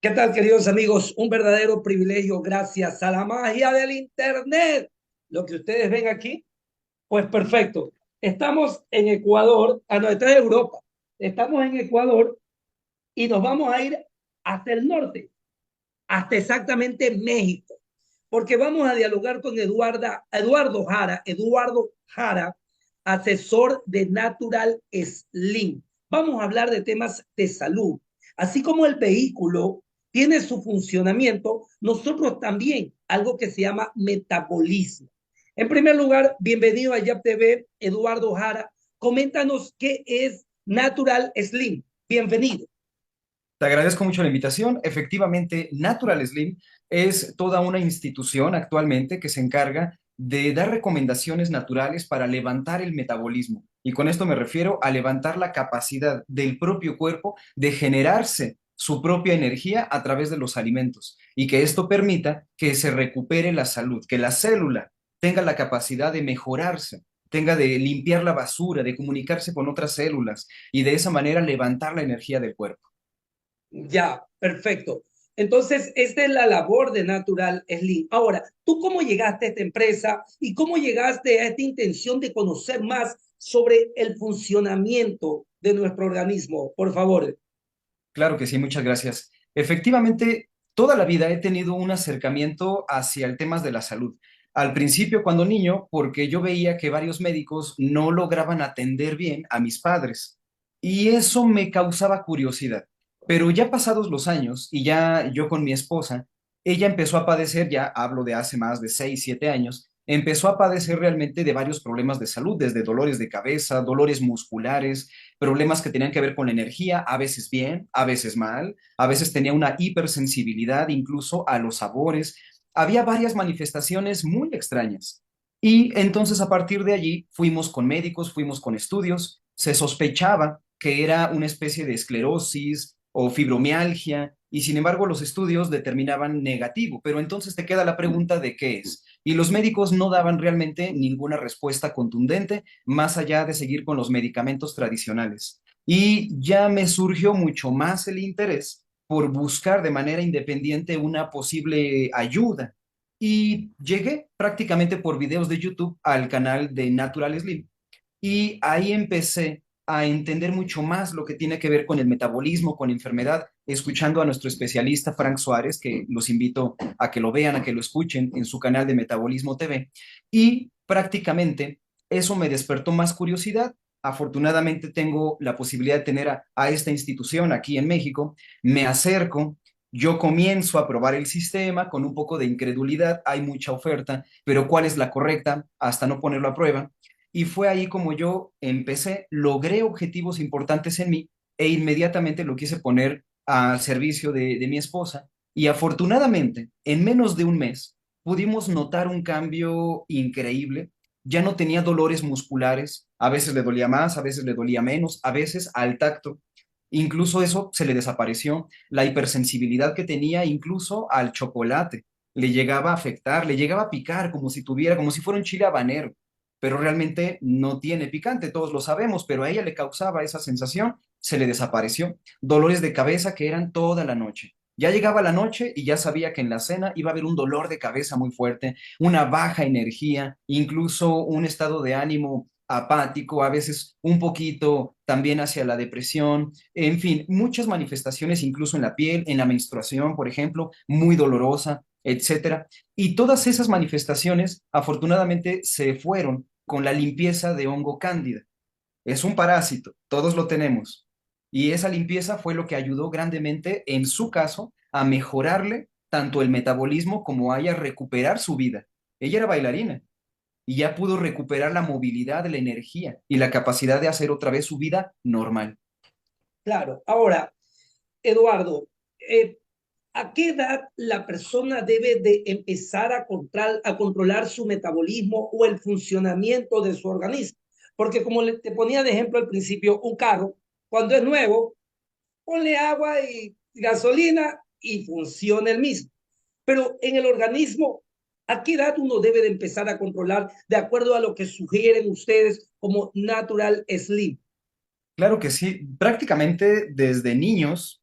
¿Qué tal, queridos amigos? Un verdadero privilegio gracias a la magia del Internet. Lo que ustedes ven aquí, pues perfecto. Estamos en Ecuador, no, esta es Europa. Estamos en Ecuador y nos vamos a ir hasta el norte, hasta exactamente México, porque vamos a dialogar con Eduardo Jara, asesor de Natural Slim. Vamos a hablar de temas de salud. Así como el vehículo tiene su funcionamiento, nosotros también, algo que se llama metabolismo. En primer lugar, bienvenido a YAP TV, Eduardo Jara. Coméntanos qué es Natural Slim. Bienvenido. Te agradezco mucho la invitación. Efectivamente, Natural Slim es toda una institución actualmente que se encarga de dar recomendaciones naturales para levantar el metabolismo. Y con esto me refiero a levantar la capacidad del propio cuerpo de generarse su propia energía a través de los alimentos y que esto permita que se recupere la salud, que la célula tenga la capacidad de mejorarse, tenga de limpiar la basura, de comunicarse con otras células y de esa manera levantar la energía del cuerpo. Ya, perfecto. Entonces, esta es la labor de Natural Slim. Ahora, ¿tú cómo llegaste a esta empresa y cómo llegaste a esta intención de conocer más sobre el funcionamiento de nuestro organismo? Por favor. Claro que sí, muchas gracias. Efectivamente, toda la vida he tenido un acercamiento hacia el tema de la salud. Al principio, cuando niño, porque yo veía que varios médicos no lograban atender bien a mis padres y eso me causaba curiosidad. Pero ya pasados los años y ya yo con mi esposa, ella empezó a padecer, ya hablo de hace más de 6, 7 años, empezó a padecer realmente de varios problemas de salud, desde dolores de cabeza, dolores musculares, problemas que tenían que ver con la energía, a veces bien, a veces mal, a veces tenía una hipersensibilidad incluso a los sabores. Había varias manifestaciones muy extrañas. Y entonces a partir de allí fuimos con médicos, fuimos con estudios, se sospechaba que era una especie de esclerosis o fibromialgia, y sin embargo los estudios determinaban negativo, pero entonces te queda la pregunta de qué es. Y los médicos no daban realmente ninguna respuesta contundente más allá de seguir con los medicamentos tradicionales. Y ya me surgió mucho más el interés por buscar de manera independiente una posible ayuda. Y llegué prácticamente por videos de YouTube al canal de Natural Slim. Y ahí empecé a entender mucho más lo que tiene que ver con el metabolismo, con enfermedad, escuchando a nuestro especialista Frank Suárez, que los invito a que lo vean, a que lo escuchen en su canal de Metabolismo TV. Y prácticamente eso me despertó más curiosidad. Afortunadamente tengo la posibilidad de tener a esta institución aquí en México. Me acerco, yo comienzo a probar el sistema con un poco de incredulidad. Hay mucha oferta, pero ¿cuál es la correcta? Hasta no ponerlo a prueba. Y fue ahí como yo empecé, logré objetivos importantes en mí e inmediatamente lo quise poner al servicio de mi esposa. Y afortunadamente, en menos de un mes, pudimos notar un cambio increíble. Ya no tenía dolores musculares, a veces le dolía más, a veces le dolía menos, a veces al tacto. Incluso eso se le desapareció. La hipersensibilidad que tenía incluso al chocolate le llegaba a afectar, le llegaba a picar como si tuviera, como si fuera un chile habanero, pero realmente no tiene picante, todos lo sabemos, pero a ella le causaba esa sensación, se le desapareció. Dolores de cabeza que eran toda la noche. Ya llegaba la noche y ya sabía que en la cena iba a haber un dolor de cabeza muy fuerte, una baja energía, incluso un estado de ánimo apático, a veces un poquito también hacia la depresión, en fin, muchas manifestaciones incluso en la piel, en la menstruación, por ejemplo, muy dolorosa, etcétera. Y todas esas manifestaciones afortunadamente se fueron con la limpieza de hongo cándida. Es un parásito, todos lo tenemos. Y esa limpieza fue lo que ayudó grandemente, en su caso, a mejorarle tanto el metabolismo como a ella recuperar su vida. Ella era bailarina y ya pudo recuperar la movilidad, la energía y la capacidad de hacer otra vez su vida normal. Claro. Ahora, Eduardo, ¿a qué edad la persona debe de empezar a controlar su metabolismo o el funcionamiento de su organismo? Porque como te ponía de ejemplo al principio, un carro, cuando es nuevo, ponle agua y gasolina y funciona el mismo. Pero en el organismo, ¿a qué edad uno debe de empezar a controlar de acuerdo a lo que sugieren ustedes como Natural Slim? Claro que sí, prácticamente desde niños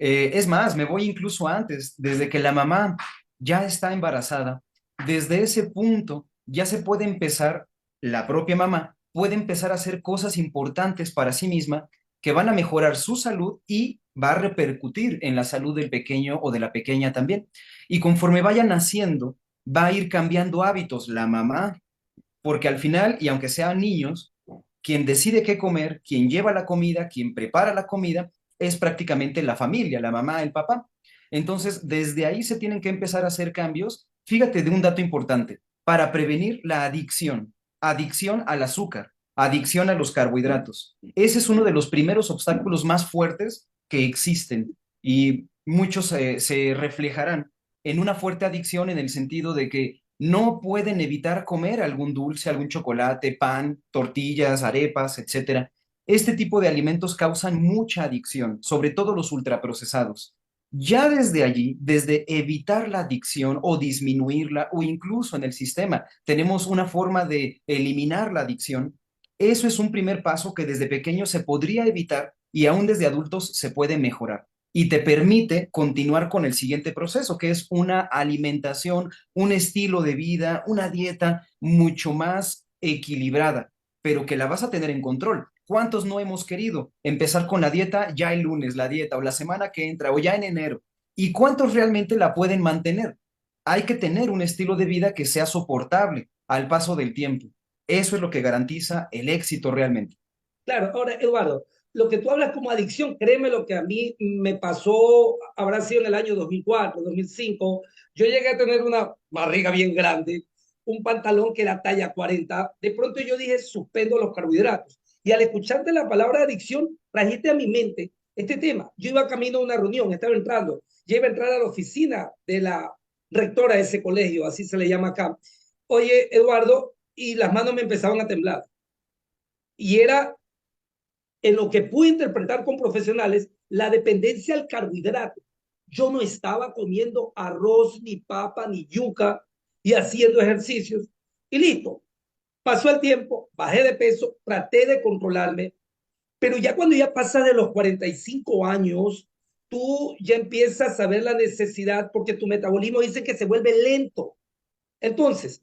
Es más, me voy incluso antes, desde que la mamá ya está embarazada, desde ese punto ya se puede empezar, la propia mamá puede empezar a hacer cosas importantes para sí misma que van a mejorar su salud y va a repercutir en la salud del pequeño o de la pequeña también. Y conforme vayan naciendo, va a ir cambiando hábitos la mamá, porque al final, y aunque sean niños, quien decide qué comer, quien lleva la comida, quien prepara la comida, es prácticamente la familia, la mamá, el papá. Entonces, desde ahí se tienen que empezar a hacer cambios. Fíjate de un dato importante, para prevenir la adicción, adicción al azúcar, adicción a los carbohidratos. Ese es uno de los primeros obstáculos más fuertes que existen y muchos se reflejarán en una fuerte adicción en el sentido de que no pueden evitar comer algún dulce, algún chocolate, pan, tortillas, arepas, etcétera. Este tipo de alimentos causan mucha adicción, sobre todo los ultraprocesados. Ya desde allí, desde evitar la adicción o disminuirla, o incluso en el sistema, tenemos una forma de eliminar la adicción. Eso es un primer paso que desde pequeño se podría evitar y aún desde adultos se puede mejorar. Y te permite continuar con el siguiente proceso, que es una alimentación, un estilo de vida, una dieta mucho más equilibrada, pero que la vas a tener en control. ¿Cuántos no hemos querido empezar con la dieta ya el lunes, la dieta, o la semana que entra, o ya en enero? ¿Y cuántos realmente la pueden mantener? Hay que tener un estilo de vida que sea soportable al paso del tiempo. Eso es lo que garantiza el éxito realmente. Claro, ahora, Eduardo, lo que tú hablas como adicción, créeme lo que a mí me pasó, habrá sido en el año 2004, 2005. Yo llegué a tener una barriga bien grande, un pantalón que era talla 40. De pronto yo dije, suspendo los carbohidratos. Y al escucharte la palabra adicción, trajiste a mi mente este tema. Yo iba camino a una reunión, estaba entrando, ya iba a entrar a la oficina de la rectora de ese colegio, así se le llama acá. Oye, Eduardo, y las manos me empezaban a temblar. Y era en lo que pude interpretar con profesionales, la dependencia al carbohidrato. Yo no estaba comiendo arroz, ni papa, ni yuca y haciendo ejercicios. Y listo. Pasó el tiempo, bajé de peso, traté de controlarme, pero ya cuando ya pasa de los 45 años, tú ya empiezas a ver la necesidad porque tu metabolismo dice que se vuelve lento. Entonces,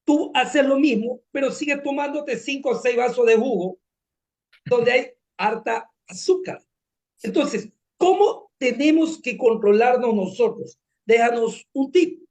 tú haces lo mismo, pero sigues tomándote 5 o 6 vasos de jugo donde hay harta azúcar. Entonces, ¿cómo tenemos que controlarnos nosotros? Déjanos un tip.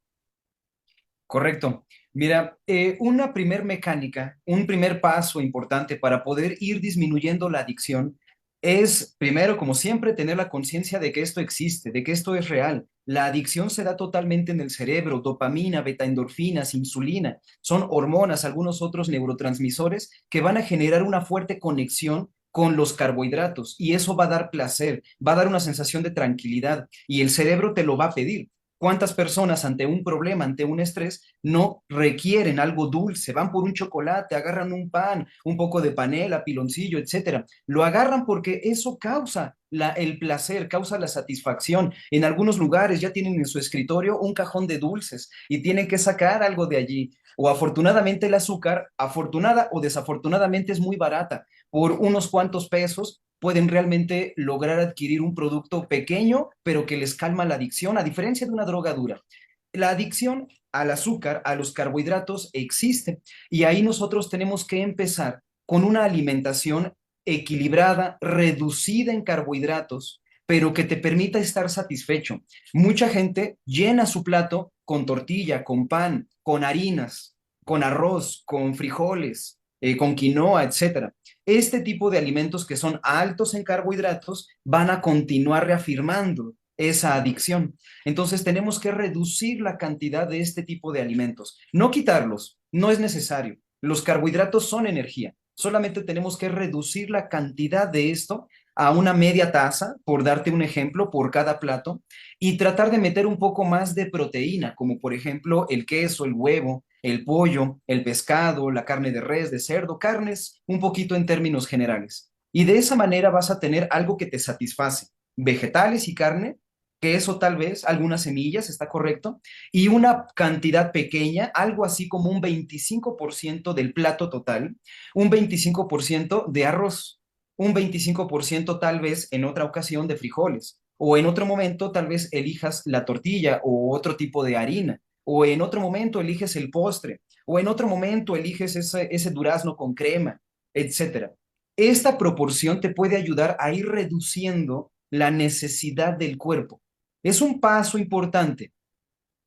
Correcto. Mira, una primer mecánica, un primer paso importante para poder ir disminuyendo la adicción es, primero, como siempre, tener la conciencia de que esto existe, de que esto es real. La adicción se da totalmente en el cerebro, dopamina, betaendorfinas, insulina, son hormonas, algunos otros neurotransmisores que van a generar una fuerte conexión con los carbohidratos y eso va a dar placer, va a dar una sensación de tranquilidad y el cerebro te lo va a pedir. ¿Cuántas personas ante un problema, ante un estrés, no requieren algo dulce? Van por un chocolate, agarran un pan, un poco de panela, piloncillo, etcétera. Lo agarran porque eso causa el placer, causa la satisfacción. En algunos lugares ya tienen en su escritorio un cajón de dulces y tienen que sacar algo de allí. O afortunadamente el azúcar, afortunada o desafortunadamente es muy barata. Por unos cuantos pesos pueden realmente lograr adquirir un producto pequeño, pero que les calma la adicción, a diferencia de una droga dura. La adicción al azúcar, a los carbohidratos, existe y ahí nosotros tenemos que empezar con una alimentación equilibrada, reducida en carbohidratos, pero que te permita estar satisfecho. Mucha gente llena su plato con tortilla, con pan, con harinas, con arroz, con frijoles, con quinoa, etcétera. Este tipo de alimentos que son altos en carbohidratos van a continuar reafirmando esa adicción. Entonces tenemos que reducir la cantidad de este tipo de alimentos, no quitarlos, no es necesario. Los carbohidratos son energía, solamente tenemos que reducir la cantidad de esto a una media taza, por darte un ejemplo, por cada plato, y tratar de meter un poco más de proteína, como por ejemplo el queso, el huevo, el pollo, el pescado, la carne de res, de cerdo, carnes, un poquito en términos generales. Y de esa manera vas a tener algo que te satisface, vegetales y carne, que eso tal vez, algunas semillas, está correcto, y una cantidad pequeña, algo así como un 25% del plato total, un 25% de arroz, un 25% tal vez en otra ocasión de frijoles, o en otro momento tal vez elijas la tortilla o otro tipo de harina, o en otro momento eliges el postre, o en otro momento eliges ese durazno con crema, etcétera. Esta proporción te puede ayudar a ir reduciendo la necesidad del cuerpo. Es un paso importante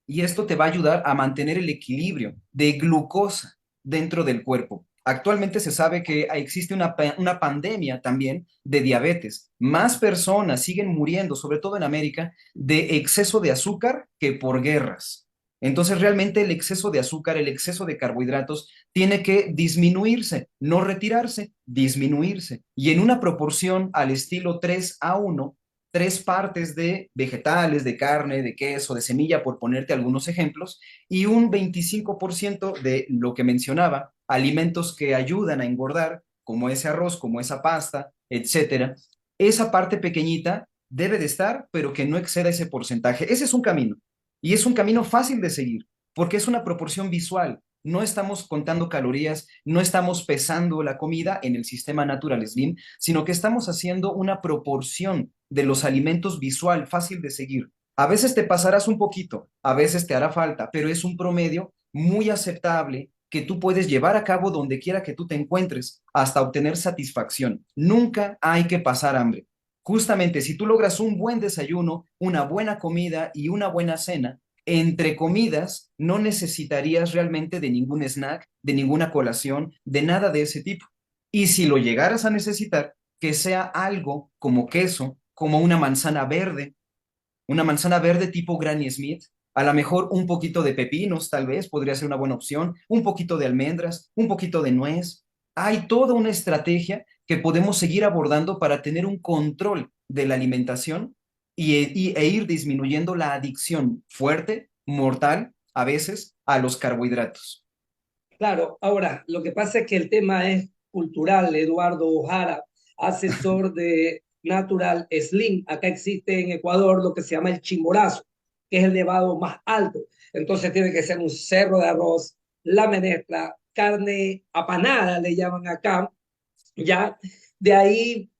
y esto te va a ayudar a mantener el equilibrio de glucosa dentro del cuerpo. Actualmente se sabe que existe una pandemia también de diabetes. Más personas siguen muriendo, sobre todo en América, de exceso de azúcar que por guerras. Entonces, realmente el exceso de azúcar, el exceso de carbohidratos tiene que disminuirse, no retirarse, disminuirse. Y en una proporción al estilo 3:1, tres partes de vegetales, de carne, de queso, de semilla, por ponerte algunos ejemplos, y un 25% de lo que mencionaba, alimentos que ayudan a engordar, como ese arroz, como esa pasta, etcétera. Esa parte pequeñita debe de estar, pero que no exceda ese porcentaje. Ese es un camino, y es un camino fácil de seguir, porque es una proporción visual. No estamos contando calorías, no estamos pesando la comida en el sistema Natural Slim, sino que estamos haciendo una proporción de los alimentos visual, fácil de seguir. A veces te pasarás un poquito, a veces te hará falta, pero es un promedio muy aceptable que tú puedes llevar a cabo donde quiera que tú te encuentres hasta obtener satisfacción. Nunca hay que pasar hambre. Justamente si tú logras un buen desayuno, una buena comida y una buena cena, entre comidas no necesitarías realmente de ningún snack, de ninguna colación, de nada de ese tipo. Y si lo llegaras a necesitar, que sea algo como queso, como una manzana verde tipo Granny Smith, a lo mejor un poquito de pepinos, tal vez podría ser una buena opción, un poquito de almendras, un poquito de nuez. Hay toda una estrategia que podemos seguir abordando para tener un control de la alimentación e ir disminuyendo la adicción fuerte, mortal, a veces, a los carbohidratos. Claro, ahora, lo que pasa es que el tema es cultural. Eduardo Ojara, asesor de Natural Slim. Acá existe en Ecuador lo que se llama el chimborazo, que es el nevado más alto. Entonces tiene que ser un cerro de arroz, la menestra, carne apanada, le llaman acá, ya. De ahí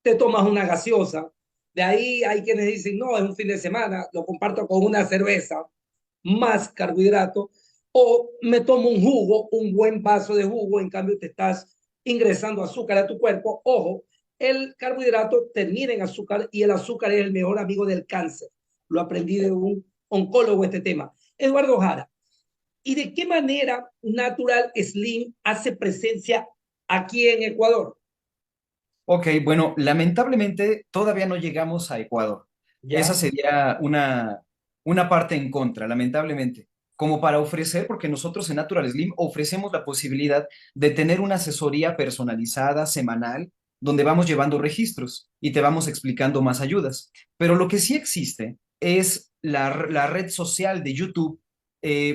te tomas una gaseosa. De ahí hay quienes dicen, no, es un fin de semana, lo comparto con una cerveza, más carbohidrato, o me tomo un jugo, un buen vaso de jugo, en cambio te estás ingresando azúcar a tu cuerpo. Ojo, el carbohidrato termina en azúcar y el azúcar es el mejor amigo del cáncer. Lo aprendí de un oncólogo este tema. Eduardo Jara, ¿y de qué manera Natural Slim hace presencia aquí en Ecuador? Ok, bueno, lamentablemente todavía no llegamos a Ecuador. Esa ¿Ya? sería una parte en contra, lamentablemente. Como para ofrecer, porque nosotros en Natural Slim ofrecemos la posibilidad de tener una asesoría personalizada, semanal, donde vamos llevando registros y te vamos explicando más ayudas. Pero lo que sí existe es la red social de YouTube,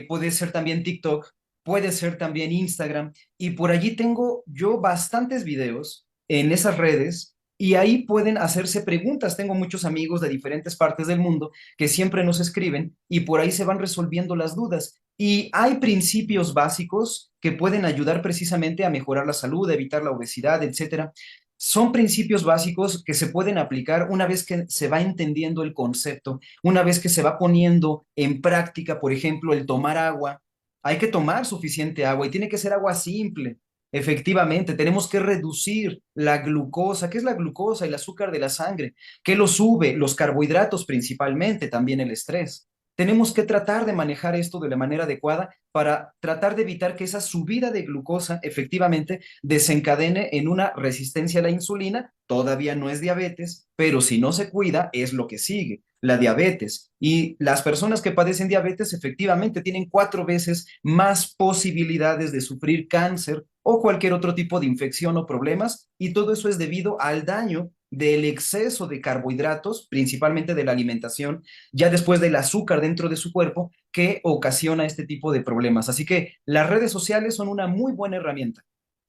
puede ser también TikTok, puede ser también Instagram, y por allí tengo yo bastantes videos en esas redes y ahí pueden hacerse preguntas. Tengo muchos amigos de diferentes partes del mundo que siempre nos escriben y por ahí se van resolviendo las dudas. Y hay principios básicos que pueden ayudar precisamente a mejorar la salud, a evitar la obesidad, etcétera. Son principios básicos que se pueden aplicar una vez que se va entendiendo el concepto, una vez que se va poniendo en práctica, por ejemplo, el tomar agua. Hay que tomar suficiente agua y tiene que ser agua simple. Efectivamente, tenemos que reducir la glucosa. ¿Qué es la glucosa? El azúcar de la sangre. ¿Qué lo sube? Los carbohidratos principalmente, también el estrés. Tenemos que tratar de manejar esto de la manera adecuada para tratar de evitar que esa subida de glucosa efectivamente desencadene en una resistencia a la insulina. Todavía no es diabetes, pero si no se cuida es lo que sigue, la diabetes. Y las personas que padecen diabetes efectivamente tienen 4 veces más posibilidades de sufrir cáncer o cualquier otro tipo de infección o problemas, y todo eso es debido al daño del exceso de carbohidratos, principalmente de la alimentación, ya después del azúcar dentro de su cuerpo, que ocasiona este tipo de problemas. Así que las redes sociales son una muy buena herramienta.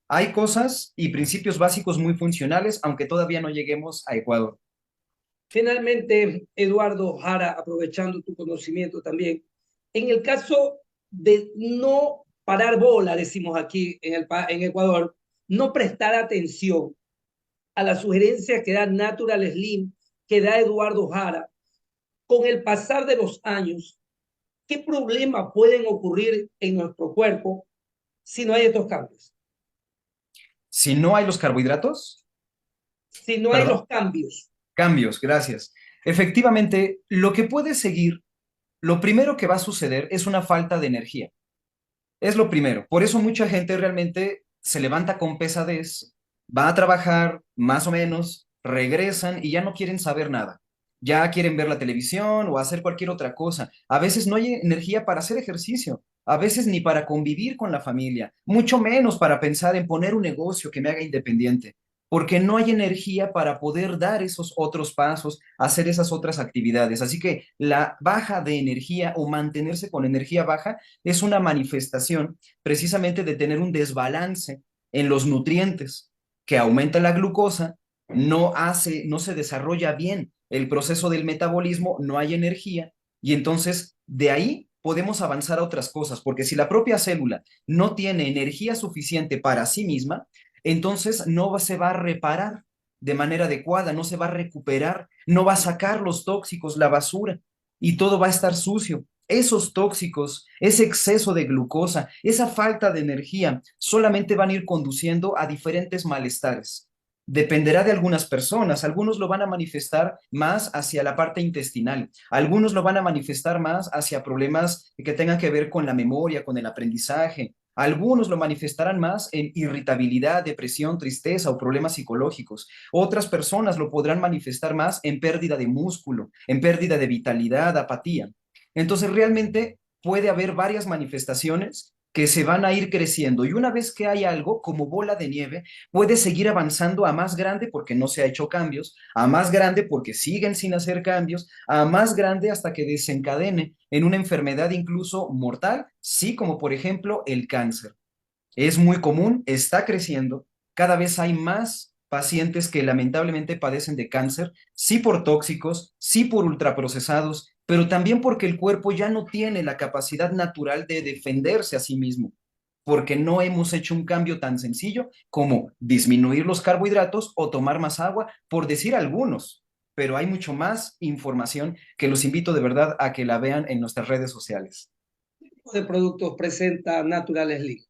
Hay cosas y principios básicos muy funcionales, aunque todavía no lleguemos a Ecuador. Finalmente, Eduardo Jara, aprovechando tu conocimiento también, en el caso de no parar bola, decimos aquí en Ecuador, no prestar atención a las sugerencias que da Natural Slim que da Eduardo Jara, con el pasar de los años, ¿qué problemas pueden ocurrir en nuestro cuerpo si no hay estos cambios? Si no hay los carbohidratos, Si no hay perdón, los cambios. cambios, gracias. Efectivamente, lo que puede seguir, lo primero que va a suceder es una falta de energía. Es lo primero. Por eso mucha gente realmente se levanta con pesadez, va a trabajar más o menos, regresan y ya no quieren saber nada. Ya quieren ver la televisión o hacer cualquier otra cosa. A veces no hay energía para hacer ejercicio, a veces ni para convivir con la familia, mucho menos para pensar en poner un negocio que me haga independiente, porque no hay energía para poder dar esos otros pasos, hacer esas otras actividades. Así que la baja de energía o mantenerse con energía baja es una manifestación precisamente de tener un desbalance en los nutrientes que aumenta la glucosa, no se desarrolla bien el proceso del metabolismo, no hay energía y entonces de ahí podemos avanzar a otras cosas, porque si la propia célula no tiene energía suficiente para sí misma, entonces se va a reparar de manera adecuada, no se va a recuperar, no va a sacar los tóxicos, la basura, y todo va a estar sucio. Esos tóxicos, ese exceso de glucosa, esa falta de energía, solamente van a ir conduciendo a diferentes malestares. Dependerá de algunas personas, algunos lo van a manifestar más hacia la parte intestinal, algunos lo van a manifestar más hacia problemas que tengan que ver con la memoria, con el aprendizaje, algunos lo manifestarán más en irritabilidad, depresión, tristeza o problemas psicológicos. Otras personas lo podrán manifestar más en pérdida de músculo, en pérdida de vitalidad, apatía. Entonces, realmente puede haber varias manifestaciones que se van a ir creciendo y una vez que hay algo como bola de nieve, puede seguir avanzando a más grande porque no se ha hecho cambios, a más grande porque siguen sin hacer cambios, a más grande hasta que desencadene en una enfermedad incluso mortal, sí, como por ejemplo el cáncer. Es muy común, está creciendo, cada vez hay más pacientes que lamentablemente padecen de cáncer, sí por tóxicos, sí por ultraprocesados, pero también porque el cuerpo ya no tiene la capacidad natural de defenderse a sí mismo, porque no hemos hecho un cambio tan sencillo como disminuir los carbohidratos o tomar más agua, por decir algunos, pero hay mucho más información que los invito de verdad a que la vean en nuestras redes sociales. ¿Qué tipo de productos presenta Natural Slim?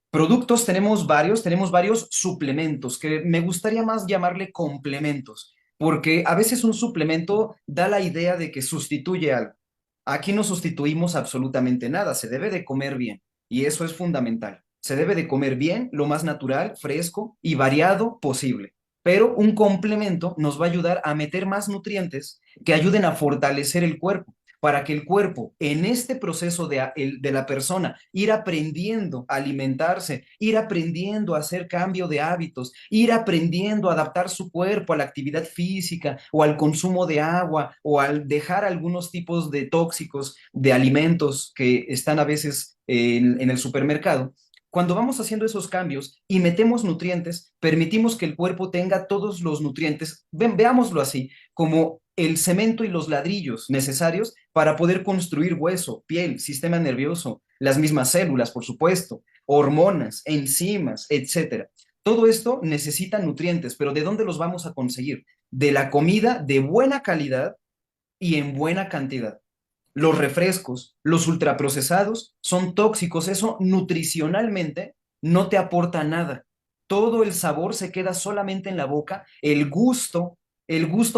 Productos tenemos varios suplementos, que me gustaría más llamarle complementos, porque a veces un suplemento da la idea de que sustituye algo. Aquí no sustituimos absolutamente nada, se debe de comer bien y eso es fundamental. Se debe de comer bien, lo más natural, fresco y variado posible. Pero un complemento nos va a ayudar a meter más nutrientes que ayuden a fortalecer el cuerpo para que el cuerpo, en este proceso de la persona, ir aprendiendo a alimentarse, ir aprendiendo a hacer cambio de hábitos, ir aprendiendo a adaptar su cuerpo a la actividad física o al consumo de agua o al dejar algunos tipos de tóxicos de alimentos que están a veces en el supermercado. Cuando vamos haciendo esos cambios y metemos nutrientes, permitimos que el cuerpo tenga todos los nutrientes, veámoslo así, como el cemento y los ladrillos necesarios para poder construir hueso, piel, sistema nervioso, las mismas células, por supuesto, hormonas, enzimas, etcétera. Todo esto necesita nutrientes, pero ¿de dónde los vamos a conseguir? De la comida de buena calidad y en buena cantidad. Los refrescos, los ultraprocesados son tóxicos, eso nutricionalmente no te aporta nada. Todo el sabor se queda solamente en la boca, el gusto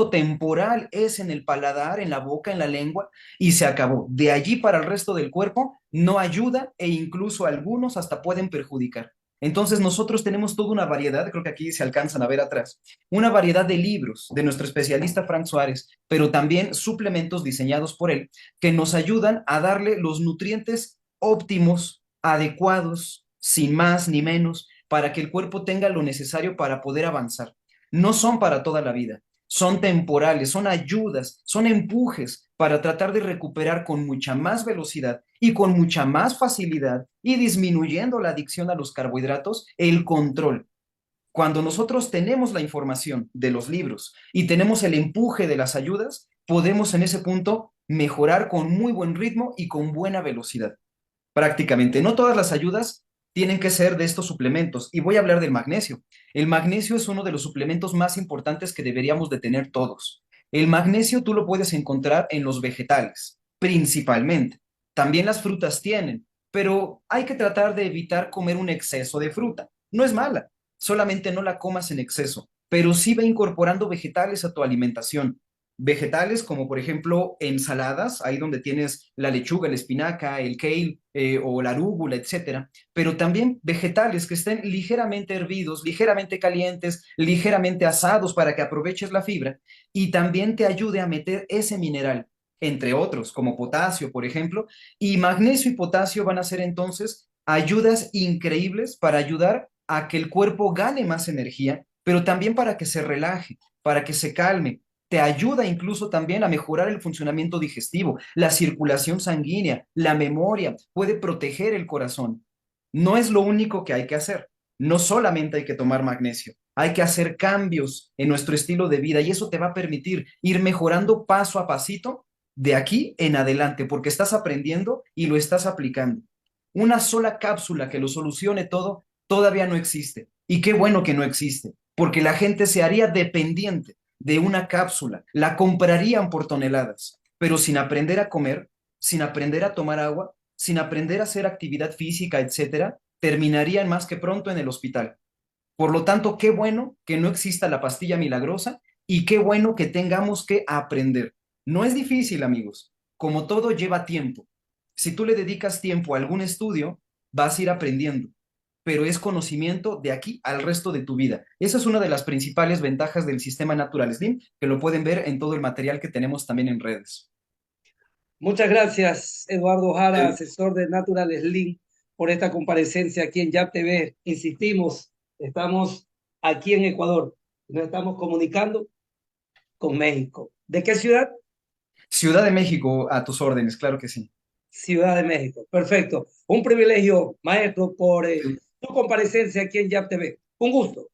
temporal es en el paladar, en la boca, en la lengua y se acabó. De allí para el resto del cuerpo no ayuda e incluso algunos hasta pueden perjudicar. Entonces nosotros tenemos toda una variedad, creo que aquí se alcanzan a ver atrás, una variedad de libros de nuestro especialista Frank Suárez, pero también suplementos diseñados por él que nos ayudan a darle los nutrientes óptimos, adecuados, sin más ni menos, para que el cuerpo tenga lo necesario para poder avanzar. No son para toda la vida, son temporales, son ayudas, son empujes para tratar de recuperar con mucha más velocidad y con mucha más facilidad y disminuyendo la adicción a los carbohidratos, el control. Cuando nosotros tenemos la información de los libros y tenemos el empuje de las ayudas, podemos en ese punto mejorar con muy buen ritmo y con buena velocidad. Prácticamente, no todas las ayudas tienen que ser de estos suplementos. Y voy a hablar del magnesio. El magnesio es uno de los suplementos más importantes que deberíamos de tener todos. El magnesio tú lo puedes encontrar en los vegetales, principalmente. También las frutas tienen, pero hay que tratar de evitar comer un exceso de fruta. No es mala, solamente no la comas en exceso, pero sí ve incorporando vegetales a tu alimentación. Vegetales como por ejemplo ensaladas, ahí donde tienes la lechuga, la espinaca, el kale o la arúgula, etcétera, pero también vegetales que estén ligeramente hervidos, ligeramente calientes, ligeramente asados para que aproveches la fibra y también te ayude a meter ese mineral, entre otros, como potasio, por ejemplo, y magnesio y potasio van a ser entonces ayudas increíbles para ayudar a que el cuerpo gane más energía, pero también para que se relaje, para que se calme. Te ayuda incluso también a mejorar el funcionamiento digestivo, la circulación sanguínea, la memoria, puede proteger el corazón. No es lo único que hay que hacer. No solamente hay que tomar magnesio, hay que hacer cambios en nuestro estilo de vida y eso te va a permitir ir mejorando paso a pasito de aquí en adelante, porque estás aprendiendo y lo estás aplicando. Una sola cápsula que lo solucione todo todavía no existe. Y qué bueno que no existe, porque la gente se haría dependiente de una cápsula, la comprarían por toneladas, pero sin aprender a comer, sin aprender a tomar agua, sin aprender a hacer actividad física, etcétera, terminarían más que pronto en el hospital. Por lo tanto, qué bueno que no exista la pastilla milagrosa y qué bueno que tengamos que aprender. No es difícil, amigos. Como todo lleva tiempo. Si tú le dedicas tiempo a algún estudio, vas a ir aprendiendo, pero es conocimiento de aquí al resto de tu vida. Esa es una de las principales ventajas del sistema Natural Slim, que lo pueden ver en todo el material que tenemos también en redes. Muchas gracias, Eduardo Jara, Eh, asesor de Natural Slim, por esta comparecencia aquí en YAP TV. Insistimos, estamos aquí en Ecuador, nos estamos comunicando con México. ¿De qué ciudad? Ciudad de México, a tus órdenes, claro que sí. Ciudad de México. Perfecto. Un privilegio, maestro, por tu comparecencia aquí en YAP TV. Un gusto.